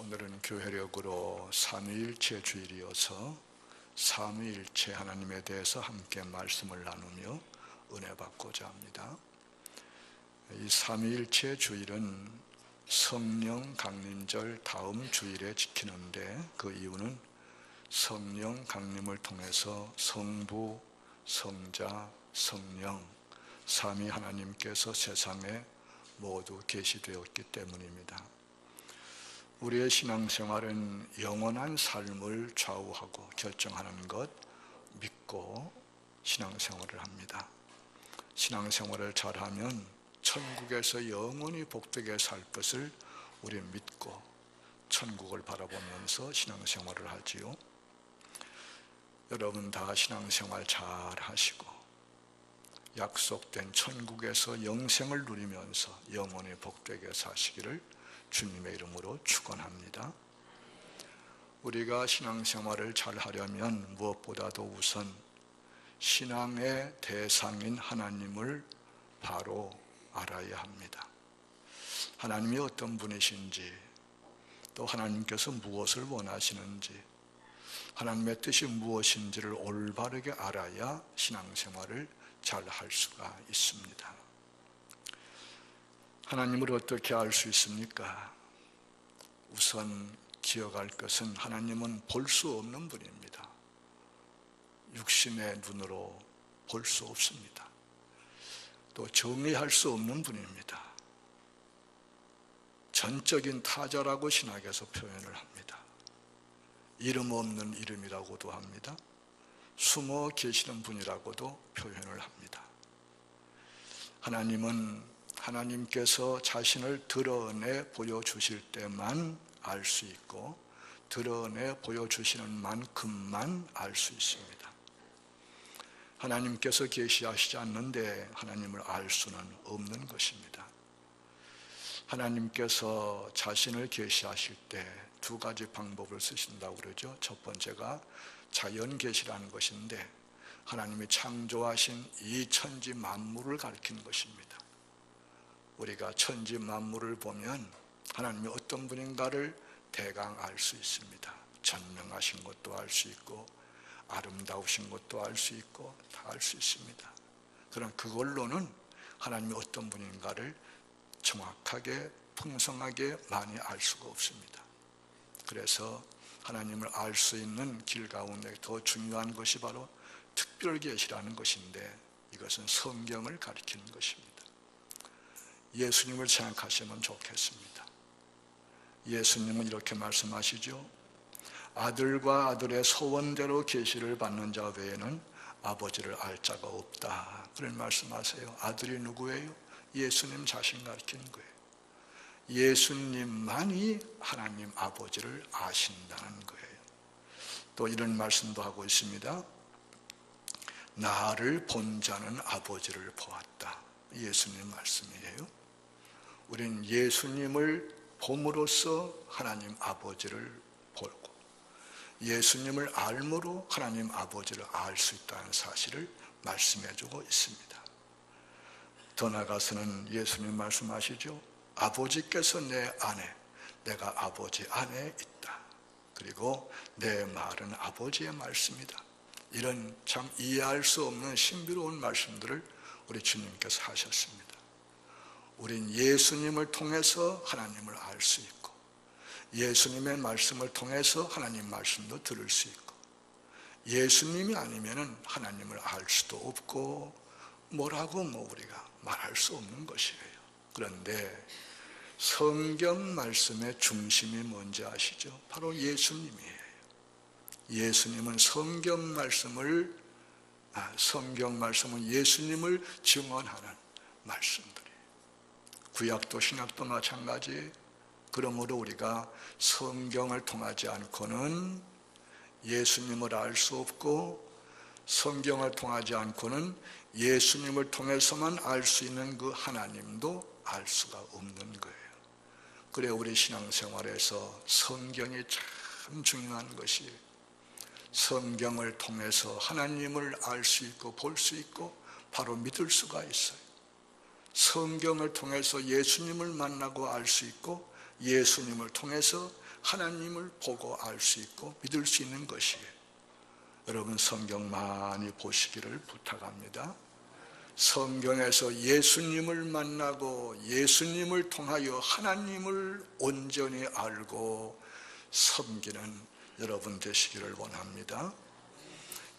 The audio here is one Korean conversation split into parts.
오늘은 교회력으로 삼위일체 주일이어서 삼위일체 하나님에 대해서 함께 말씀을 나누며 은혜 받고자 합니다. 이 삼위일체 주일은 성령 강림절 다음 주일에 지키는데, 그 이유는 성령 강림을 통해서 성부, 성자, 성령 삼위 하나님께서 세상에 모두 계시되었기 때문입니다. 우리의 신앙생활은 영원한 삶을 좌우하고 결정하는 것 믿고 신앙생활을 합니다. 신앙생활을 잘하면 천국에서 영원히 복되게 살 것을 우리 믿고 천국을 바라보면서 신앙생활을 하지요. 여러분 다 신앙생활 잘 하시고 약속된 천국에서 영생을 누리면서 영원히 복되게 사시기를 주님의 이름으로 축원합니다. 우리가 신앙생활을 잘 하려면 무엇보다도 우선 신앙의 대상인 하나님을 바로 알아야 합니다. 하나님이 어떤 분이신지, 또 하나님께서 무엇을 원하시는지, 하나님의 뜻이 무엇인지를 올바르게 알아야 신앙생활을 잘 할 수가 있습니다. 하나님을 어떻게 알 수 있습니까? 우선 기억할 것은 하나님은 볼 수 없는 분입니다. 육신의 눈으로 볼 수 없습니다. 또 정의할 수 없는 분입니다. 전적인 타자라고 신학에서 표현을 합니다. 이름 없는 이름이라고도 합니다. 숨어 계시는 분이라고도 표현을 합니다. 하나님께서 자신을 드러내 보여주실 때만 알 수 있고, 드러내 보여주시는 만큼만 알 수 있습니다. 하나님께서 계시하시지 않는데 하나님을 알 수는 없는 것입니다. 하나님께서 자신을 계시하실 때 두 가지 방법을 쓰신다고 그러죠. 첫 번째가 자연 계시라는 것인데, 하나님이 창조하신 이 천지 만물을 가리키는 것입니다. 우리가 천지 만물을 보면 하나님이 어떤 분인가를 대강 알 수 있습니다. 전능하신 것도 알 수 있고 아름다우신 것도 알 수 있고 다 알 수 있습니다. 그럼 그걸로는 하나님이 어떤 분인가를 정확하게 풍성하게 많이 알 수가 없습니다. 그래서 하나님을 알 수 있는 길 가운데 더 중요한 것이 바로 특별 계시라는 것인데, 이것은 성경을 가리키는 것입니다. 예수님을 생각하시면 좋겠습니다. 예수님은 이렇게 말씀하시죠. 아들과 아들의 소원대로 계시를 받는 자 외에는 아버지를 알 자가 없다, 그런 말씀하세요. 아들이 누구예요? 예수님 자신 가리키는 거예요. 예수님만이 하나님 아버지를 아신다는 거예요. 또 이런 말씀도 하고 있습니다. 나를 본 자는 아버지를 보았다. 예수님 말씀이에요. 우린 예수님을 봄으로써 하나님 아버지를 보고, 예수님을 알므로 하나님 아버지를 알 수 있다는 사실을 말씀해주고 있습니다. 더 나아가서는 예수님 말씀하시죠. 아버지께서 내 안에, 내가 아버지 안에 있다. 그리고 내 말은 아버지의 말씀이다. 이런 참 이해할 수 없는 신비로운 말씀들을 우리 주님께서 하셨습니다. 우린 예수님을 통해서 하나님을 알 수 있고, 예수님의 말씀을 통해서 하나님 말씀도 들을 수 있고, 예수님이 아니면 하나님을 알 수도 없고 뭐라고 우리가 말할 수 없는 것이에요. 그런데 성경 말씀의 중심이 뭔지 아시죠? 바로 예수님이에요. 예수님은 성경 말씀은 예수님을 증언하는 말씀들이에요. 구약도 신약도 마찬가지예요. 그러므로 우리가 성경을 통하지 않고는 예수님을 알 수 없고, 성경을 통하지 않고는 예수님을 통해서만 알 수 있는 그 하나님도 알 수가 없는 거예요. 그래 우리 신앙생활에서 성경이 참 중요한 것이에요. 성경을 통해서 하나님을 알 수 있고 볼 수 있고 바로 믿을 수가 있어요. 성경을 통해서 예수님을 만나고 알 수 있고 예수님을 통해서 하나님을 보고 알 수 있고 믿을 수 있는 것이에요. 여러분 성경 많이 보시기를 부탁합니다. 성경에서 예수님을 만나고 예수님을 통하여 하나님을 온전히 알고 섬기는 여러분 되시기를 원합니다.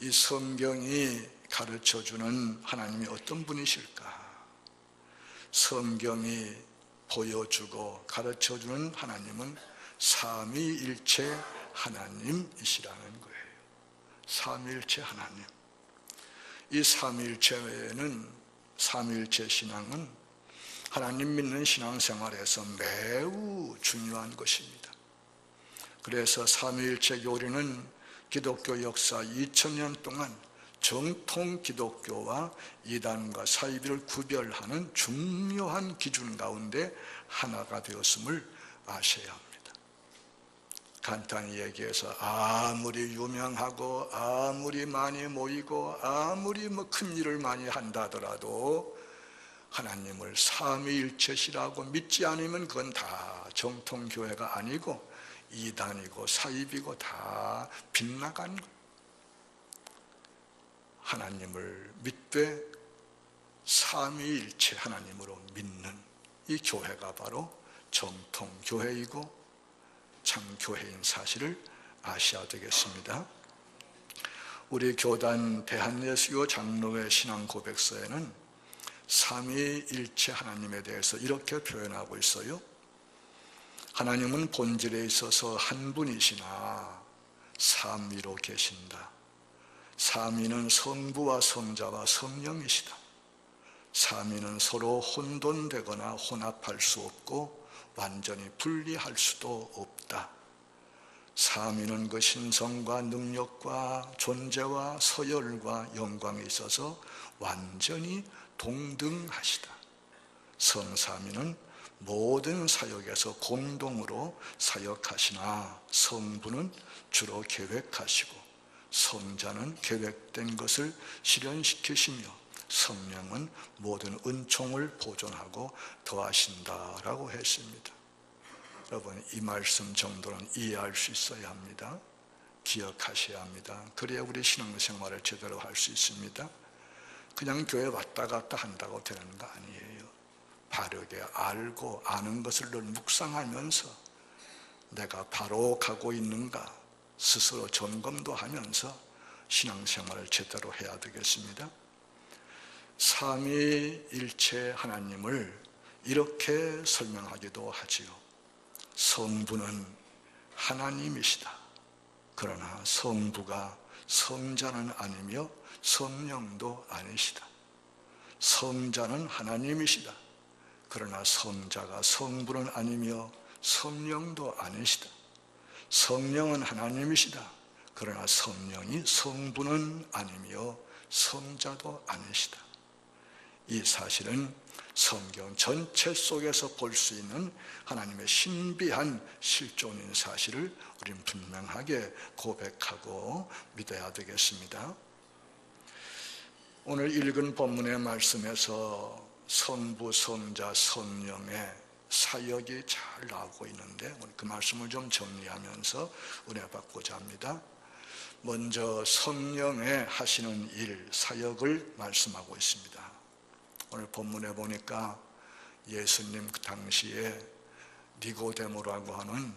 이 성경이 가르쳐주는 하나님이 어떤 분이실까? 성경이 보여주고 가르쳐주는 하나님은 삼위일체 하나님이시라는 거예요. 삼위일체 하나님. 이 삼위일체는, 삼위일체 신앙은 하나님 믿는 신앙생활에서 매우 중요한 것입니다. 그래서 삼위일체 교리는 기독교 역사 2000년 동안 정통 기독교와 이단과 사이비를 구별하는 중요한 기준 가운데 하나가 되었음을 아셔야 합니다. 간단히 얘기해서 아무리 유명하고 아무리 많이 모이고 아무리 큰 일을 많이 한다 하더라도 하나님을 삼위일체시라고 믿지 않으면 그건 다 정통교회가 아니고 이단이고 사이비고 다 빗나간 것. 하나님을 믿되 삼위일체 하나님으로 믿는 이 교회가 바로 정통교회이고 참교회인 사실을 아셔야 되겠습니다. 우리 교단 대한예수교 장로회 신앙 고백서에는 삼위일체 하나님에 대해서 이렇게 표현하고 있어요. 하나님은 본질에 있어서 한 분이시나 삼위로 계신다. 삼위는 성부와 성자와 성령이시다. 삼위는 서로 혼돈되거나 혼합할 수 없고 완전히 분리할 수도 없다. 삼위는 그 신성과 능력과 존재와 서열과 영광에 있어서 완전히 동등하시다. 성삼위는 모든 사역에서 공동으로 사역하시나 성부는 주로 계획하시고 성자는 계획된 것을 실현시키시며 성령은 모든 은총을 보존하고 더하신다라고 했습니다. 여러분 이 말씀 정도는 이해할 수 있어야 합니다. 기억하셔야 합니다. 그래야 우리 신앙생활을 제대로 할 수 있습니다. 그냥 교회 왔다 갔다 한다고 되는 거 아니에요. 바르게 알고 아는 것을 늘 묵상하면서 내가 바로 가고 있는가 스스로 점검도 하면서 신앙생활을 제대로 해야 되겠습니다. 삼위일체 하나님을 이렇게 설명하기도 하지요. 성부는 하나님이시다. 그러나 성부가 성자는 아니며 성령도 아니시다. 성자는 하나님이시다. 그러나 성자가 성부는 아니며 성령도 아니시다. 성령은 하나님이시다. 그러나 성령이 성부는 아니며 성자도 아니시다. 이 사실은 성경 전체 속에서 볼 수 있는 하나님의 신비한 실존인 사실을 우리는 분명하게 고백하고 믿어야 되겠습니다. 오늘 읽은 본문의 말씀에서 성부, 성자, 성령의 사역이 잘 나오고 있는데 그 말씀을 좀 정리하면서 은혜 받고자 합니다. 먼저 성령의 하시는 일, 사역을 말씀하고 있습니다. 오늘 본문에 보니까 예수님 그 당시에 니고데모라고 하는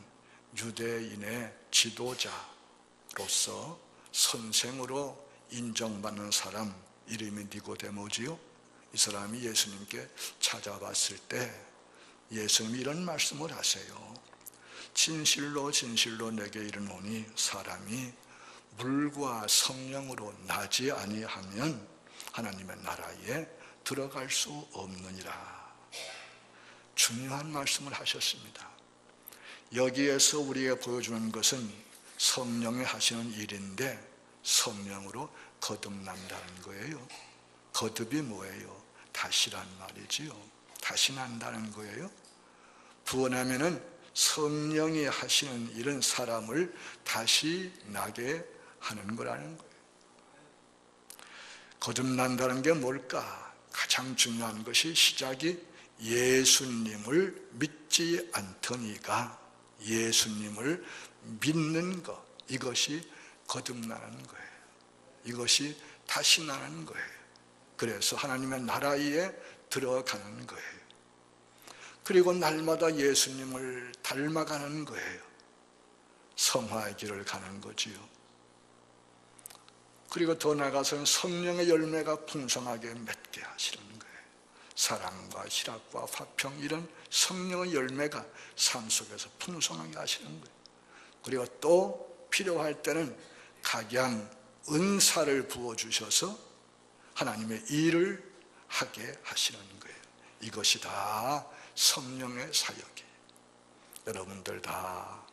유대인의 지도자로서 선생으로 인정받는 사람 이름이 니고데모지요. 이 사람이 예수님께 찾아왔을 때 예수님이 이런 말씀을 하세요. 진실로 진실로 내게 이르노니 사람이 물과 성령으로 나지 아니하면 하나님의 나라에 들어갈 수 없느니라. 중요한 말씀을 하셨습니다. 여기에서 우리에게 보여주는 것은 성령이 하시는 일인데 성령으로 거듭난다는 거예요. 거듭이 뭐예요? 다시란 말이지요. 다시 난다는 거예요. 부원하면은 성령이 하시는 일은 사람을 다시 나게 하는 거라는 거예요. 거듭난다는 게 뭘까? 가장 중요한 것이 시작이 예수님을 믿지 않더니가 예수님을 믿는 것, 이것이 거듭나는 거예요. 이것이 다시 나는 거예요. 그래서 하나님의 나라에 들어가는 거예요. 그리고 날마다 예수님을 닮아가는 거예요. 성화의 길을 가는 거지요. 그리고 더 나아가서는 성령의 열매가 풍성하게 맺게 하시는 거예요. 사랑과 희락과 화평, 이런 성령의 열매가 삶 속에서 풍성하게 하시는 거예요. 그리고 또 필요할 때는 각양 은사를 부어주셔서 하나님의 일을 하게 하시는 거예요. 이것이 다 성령의 사역이에요. 여러분들 다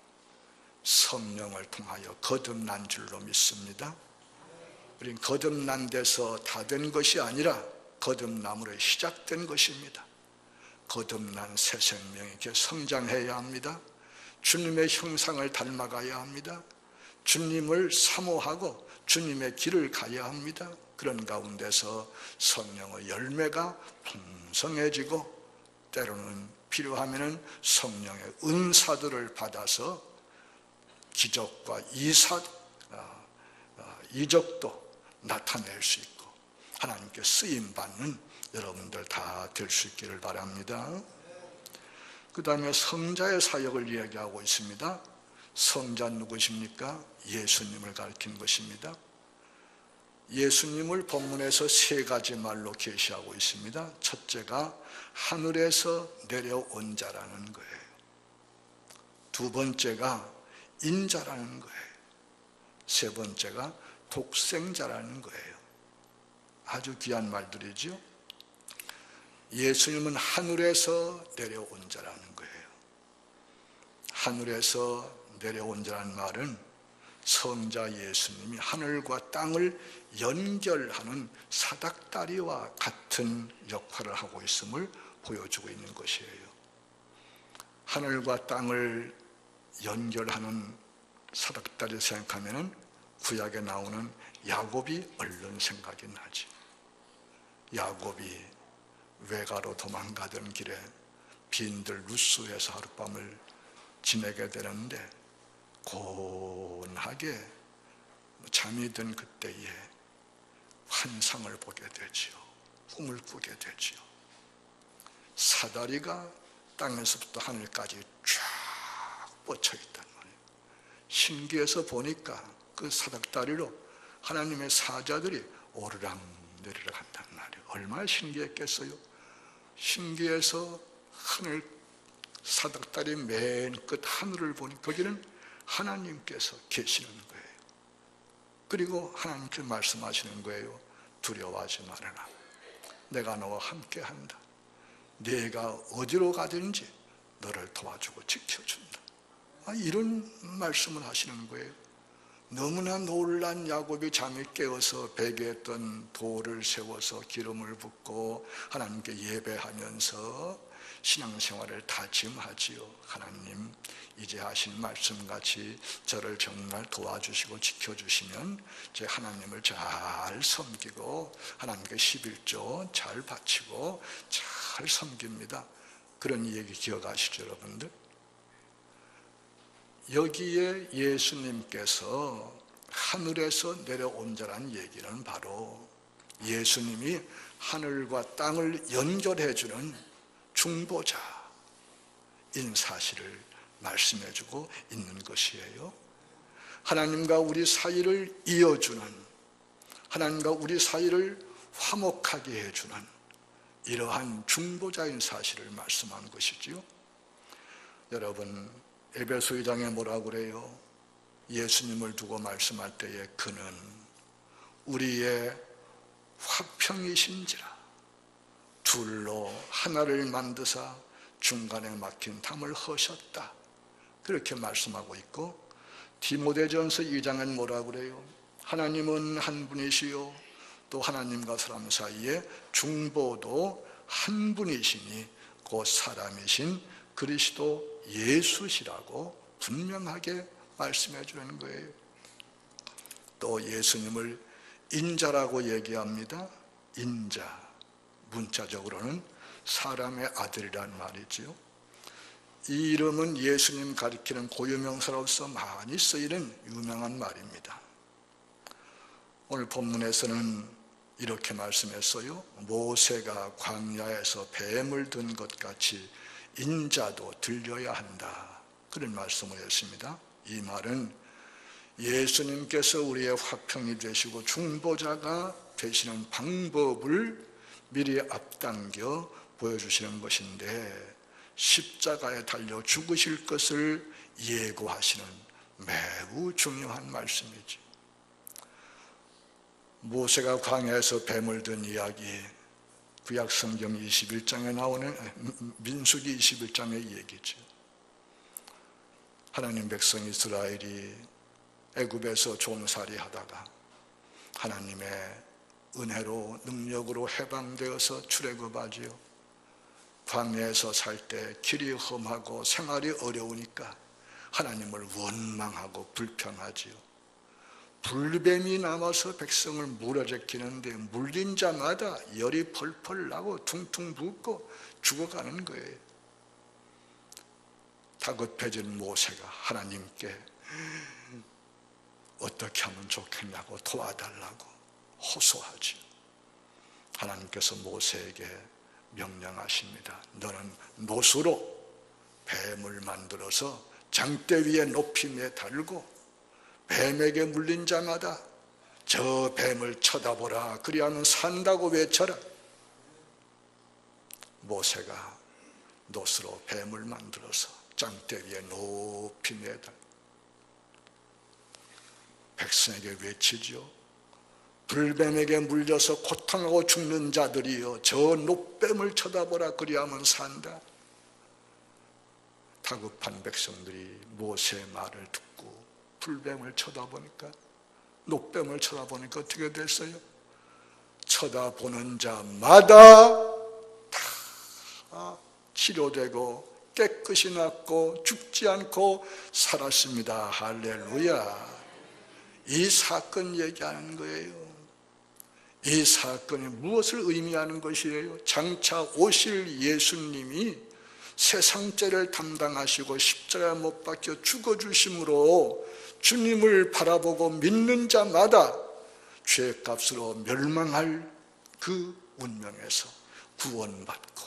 성령을 통하여 거듭난 줄로 믿습니다. 우린 거듭난 데서 다 된 것이 아니라 거듭남으로 시작된 것입니다. 거듭난 새 생명이 이렇게 성장해야 합니다. 주님의 형상을 닮아가야 합니다. 주님을 사모하고 주님의 길을 가야 합니다. 그런 가운데서 성령의 열매가 풍성해지고 때로는 필요하면 성령의 은사들을 받아서 기적과 이적도 나타낼 수 있고 하나님께 쓰임받는 여러분들 다 될 수 있기를 바랍니다. 그 다음에 성자의 사역을 이야기하고 있습니다. 성자 누구십니까? 예수님을 가리킨 것입니다. 예수님을 본문에서 세 가지 말로 계시하고 있습니다. 첫째가 하늘에서 내려온 자라는 거예요. 두 번째가 인자라는 거예요. 세 번째가 독생자라는 거예요. 아주 귀한 말들이죠. 예수님은 하늘에서 내려온 자라는 거예요. 하늘에서 내려온 자라는 말은 성자 예수님이 하늘과 땅을 연결하는 사닥다리와 같은 역할을 하고 있음을 보여주고 있는 것이에요. 하늘과 땅을 연결하는 사닥다리를 생각하면 구약에 나오는 야곱이 얼른 생각이 나지. 야곱이 외가로 도망가던 길에 빈들 루스에서 하룻밤을 지내게 되는데 곤하게 잠이 든 그때에 환상을 보게 되지요. 꿈을 꾸게 되지요. 사다리가 땅에서부터 하늘까지 쫙 뻗쳐 있단 말이에요. 신기해서 보니까 그 사닥다리로 하나님의 사자들이 오르락 내리락 한단 말이에요. 얼마나 신기했겠어요. 신기해서 하늘 사닥다리 맨 끝 하늘을 보니 거기는 하나님께서 계시는 거예요. 그리고 하나님께 말씀하시는 거예요. 두려워하지 말아라. 내가 너와 함께 한다. 네가 어디로 가든지 너를 도와주고 지켜준다. 이런 말씀을 하시는 거예요. 너무나 놀란 야곱이 잠이 깨어서 베개에 있던 돌을 세워서 기름을 붓고 하나님께 예배하면서 신앙생활을 다짐하지요. 하나님, 이제 하신 말씀같이 저를 정말 도와주시고 지켜주시면 제 하나님을 잘 섬기고 하나님께 11조 잘 바치고 잘 섬깁니다. 그런 얘기 기억하시죠, 여러분들? 여기에 예수님께서 하늘에서 내려온 자라는 얘기는 바로 예수님이 하늘과 땅을 연결해주는 중보자인 사실을 말씀해주고 있는 것이에요. 하나님과 우리 사이를 이어주는, 하나님과 우리 사이를 화목하게 해주는 이러한 중보자인 사실을 말씀하는 것이지요. 여러분, 에베소 2장에 뭐라고 그래요? 예수님을 두고 말씀할 때에 그는 우리의 화평이신지라 둘로 하나를 만드사 중간에 막힌 담을 허셨다. 그렇게 말씀하고 있고, 디모데전서 2장은 뭐라고 그래요? 하나님은 한 분이시요 또 하나님과 사람 사이에 중보도 한 분이시니 곧 사람이신 그리스도 예수시라고 분명하게 말씀해 주는 거예요. 또 예수님을 인자라고 얘기합니다. 인자, 문자적으로는 사람의 아들이란 말이지요. 이 이름은 예수님 가리키는 고유명사로서 많이 쓰이는 유명한 말입니다. 오늘 본문에서는 이렇게 말씀했어요. 모세가 광야에서 뱀을 든 것 같이 인자도 들려야 한다, 그런 말씀을 했습니다. 이 말은 예수님께서 우리의 화평이 되시고 중보자가 되시는 방법을 미리 앞당겨 보여주시는 것인데, 십자가에 달려 죽으실 것을 예고하시는 매우 중요한 말씀이지. 모세가 광야에서 뱀을 든 이야기, 구약성경 21장에 나오는 민수기 21장의 얘기죠. 하나님 백성 이스라엘이 애굽에서 종살이 하다가 하나님의 은혜로 능력으로 해방되어서 출애굽하지요. 광야에서 살 때 길이 험하고 생활이 어려우니까 하나님을 원망하고 불평하지요. 불뱀이 나와서 백성을 물어제끼는데 물린 자마다 열이 펄펄 나고 퉁퉁 붓고 죽어가는 거예요. 다급해진 모세가 하나님께 어떻게 하면 좋겠냐고 도와달라고 호소하지요. 하나님께서 모세에게 명령하십니다. 너는 노수로 뱀을 만들어서 장대 위에 높이 매달고 뱀에게 물린 자마다 저 뱀을 쳐다보라, 그리하면 산다고 외쳐라. 모세가 노수로 뱀을 만들어서 장대 위에 높이 매달 백성에게 외치죠. 불뱀에게 물려서 고통하고 죽는 자들이여, 저 노뱀을 쳐다보라, 그리하면 산다. 다급한 백성들이 모세의 말을 듣고 불뱀을 쳐다보니까, 노뱀을 쳐다보니까 어떻게 됐어요? 쳐다보는 자마다 다 치료되고 깨끗이 낫고 죽지 않고 살았습니다. 할렐루야. 이 사건 얘기하는 거예요. 이 사건이 무엇을 의미하는 것이에요? 장차 오실 예수님이 세상죄를 담당하시고 십자가에 못 박혀 죽어주심으로 주님을 바라보고 믿는 자마다 죄값으로 멸망할 그 운명에서 구원받고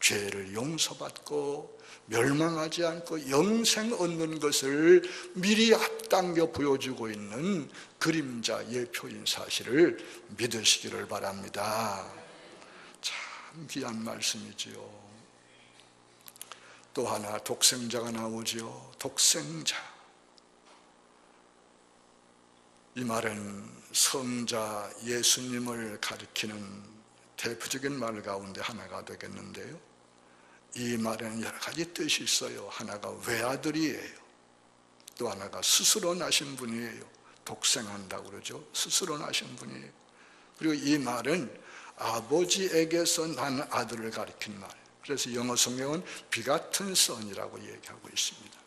죄를 용서받고 멸망하지 않고 영생 얻는 것을 미리 앞당겨 보여주고 있는 그림자 예표인 사실을 믿으시기를 바랍니다. 참 귀한 말씀이지요. 또 하나 독생자가 나오지요. 독생자. 이 말은 성자 예수님을 가리키는 대표적인 말 가운데 하나가 되겠는데요. 이 말에는 여러 가지 뜻이 있어요. 하나가 외아들이에요. 또 하나가 스스로 나신 분이에요. 독생한다고 그러죠. 스스로 나신 분이에요. 그리고 이 말은 아버지에게서 난 아들을 가리킨 말. 그래서 영어 성경은 begotten son이라고 얘기하고 있습니다.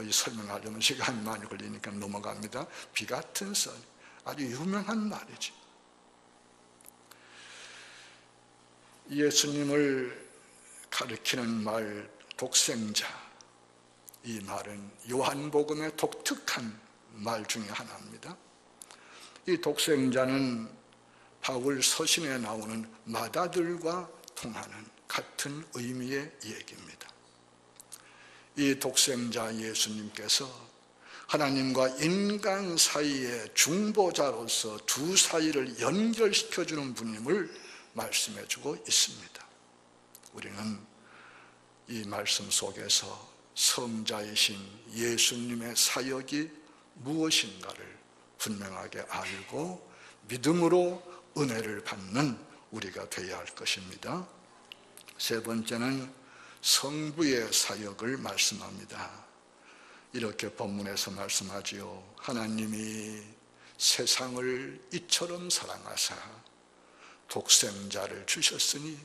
이 설명하려면 시간이 많이 걸리니까 넘어갑니다. begotten son, 아주 유명한 말이지. 예수님을 가리키는 말 독생자, 이 말은 요한복음의 독특한 말 중에 하나입니다. 이 독생자는 바울 서신에 나오는 마다들과 통하는 같은 의미의 얘기입니다. 이 독생자 예수님께서 하나님과 인간 사이의 중보자로서 두 사이를 연결시켜주는 분임을 말씀해주고 있습니다. 우리는 이 말씀 속에서 성자이신 예수님의 사역이 무엇인가를 분명하게 알고 믿음으로 은혜를 받는 우리가 되어야 할 것입니다. 세 번째는 성부의 사역을 말씀합니다. 이렇게 본문에서 말씀하지요. 하나님이 세상을 이처럼 사랑하사 독생자를 주셨으니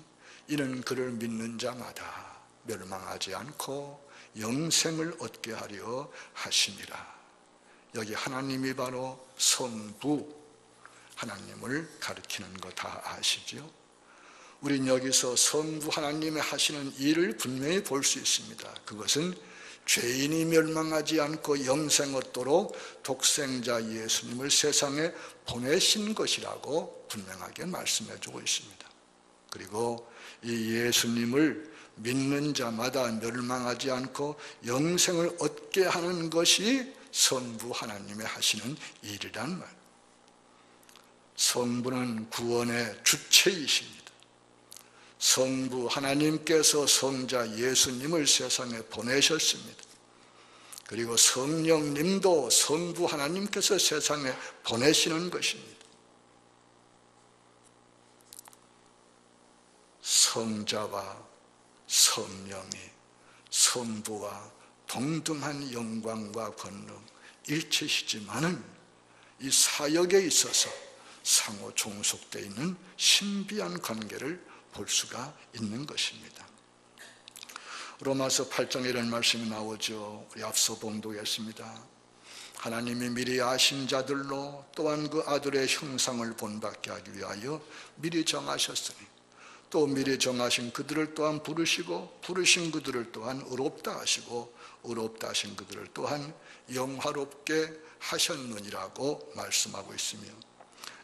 이는 그를 믿는 자마다 멸망하지 않고 영생을 얻게 하려 하심이라. 여기 하나님이 바로 성부, 하나님을 가리키는 거 다 아시죠? 우린 여기서 성부 하나님의 하시는 일을 분명히 볼 수 있습니다. 그것은 죄인이 멸망하지 않고 영생 얻도록 독생자 예수님을 세상에 보내신 것이라고 분명하게 말씀해 주고 있습니다. 그리고 이 예수님을 믿는 자마다 멸망하지 않고 영생을 얻게 하는 것이 성부 하나님의 하시는 일이란 말. 성부는 구원의 주체이십니다. 성부 하나님께서 성자 예수님을 세상에 보내셨습니다. 그리고 성령님도 성부 하나님께서 세상에 보내시는 것입니다. 성자와 성령이 성부와 동등한 영광과 권능 일체시지만은 이 사역에 있어서 상호 종속되어 있는 신비한 관계를 볼 수가 있는 것입니다. 로마서 8장에 이런 말씀이 나오죠. 우리 앞서 봉독했습니다. 하나님이 미리 아신 자들로 또한 그 아들의 형상을 본받게 하기 위하여 미리 정하셨으니 또 미리 정하신 그들을 또한 부르시고 부르신 그들을 또한 의롭다 하시고 의롭다 하신 그들을 또한 영화롭게 하셨느니라고 말씀하고 있으며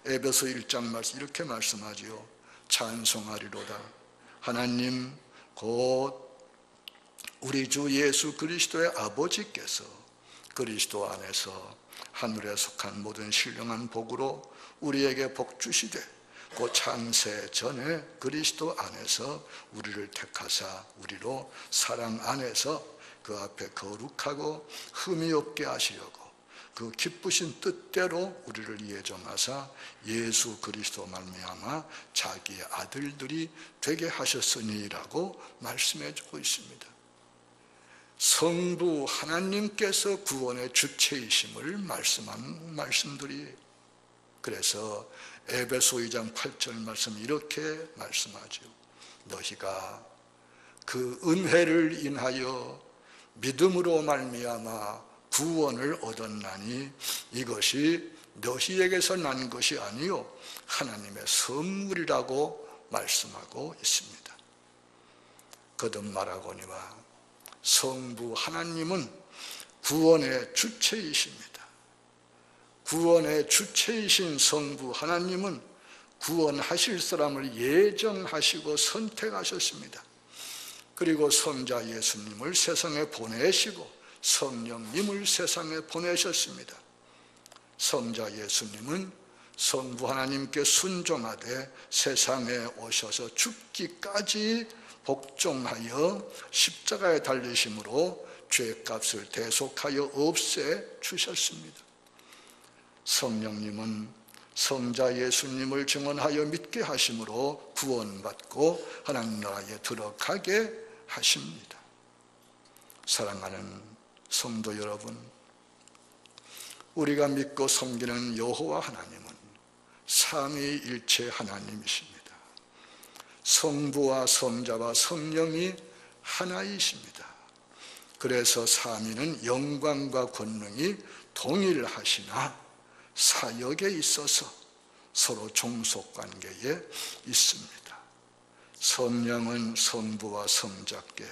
에베소 1장 말씀 이렇게 말씀하지요. 찬송하리로다. 하나님 곧 우리 주 예수 그리스도의 아버지께서 그리스도 안에서 하늘에 속한 모든 신령한 복으로 우리에게 복 주시되 곧 창세 전에 그리스도 안에서 우리를 택하사 우리로 사랑 안에서 그 앞에 거룩하고 흠이 없게 하시려고 그 기쁘신 뜻대로 우리를 예정하사 예수 그리스도 말미암아 자기의 아들들이 되게 하셨으니라고 말씀해 주고 있습니다. 성부 하나님께서 구원의 주체이심을 말씀한 말씀들이 그래서 에베소 2장 8절 말씀 이렇게 말씀하죠. 너희가 그 은혜를 인하여 믿음으로 말미암아 구원을 얻었나니 이것이 너희에게서 난 것이 아니요 하나님의 선물이라고 말씀하고 있습니다. 거듭 말하거니와 성부 하나님은 구원의 주체이십니다. 구원의 주체이신 성부 하나님은 구원하실 사람을 예정하시고 선택하셨습니다. 그리고 성자 예수님을 세상에 보내시고 성령님을 세상에 보내셨습니다. 성자 예수님은 성부 하나님께 순종하되 세상에 오셔서 죽기까지 복종하여 십자가에 달리심으로 죄값을 대속하여 없애 주셨습니다. 성령님은 성자 예수님을 증언하여 믿게 하심으로 구원받고 하나님 나라에 들어가게 하십니다. 사랑하는 성도 여러분, 우리가 믿고 섬기는 여호와 하나님은 삼위일체 하나님이십니다. 성부와 성자와 성령이 하나이십니다. 그래서 삼위는 영광과 권능이 동일하시나 사역에 있어서 서로 종속관계에 있습니다. 성령은 성부와 성자께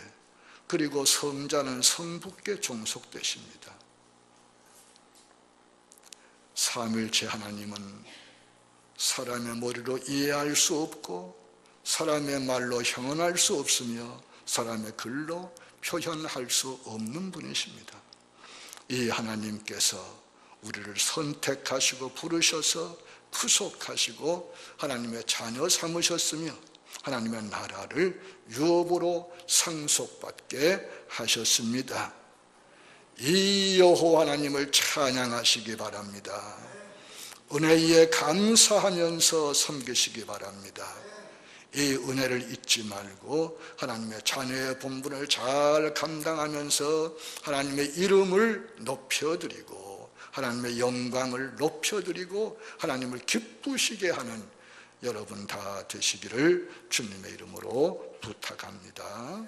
그리고 성자는 성부께 종속되십니다. 삼위일체 하나님은 사람의 머리로 이해할 수 없고 사람의 말로 형언할 수 없으며 사람의 글로 표현할 수 없는 분이십니다. 이 하나님께서 우리를 선택하시고 부르셔서 구속하시고 하나님의 자녀 삼으셨으며 하나님의 나라를 유업으로 상속받게 하셨습니다. 이 여호와 하나님을 찬양하시기 바랍니다. 은혜에 감사하면서 섬기시기 바랍니다. 이 은혜를 잊지 말고 하나님의 자녀의 본분을 잘 감당하면서 하나님의 이름을 높여드리고 하나님의 영광을 높여드리고 하나님을 기쁘시게 하는 여러분 다 되시기를 주님의 이름으로 부탁합니다.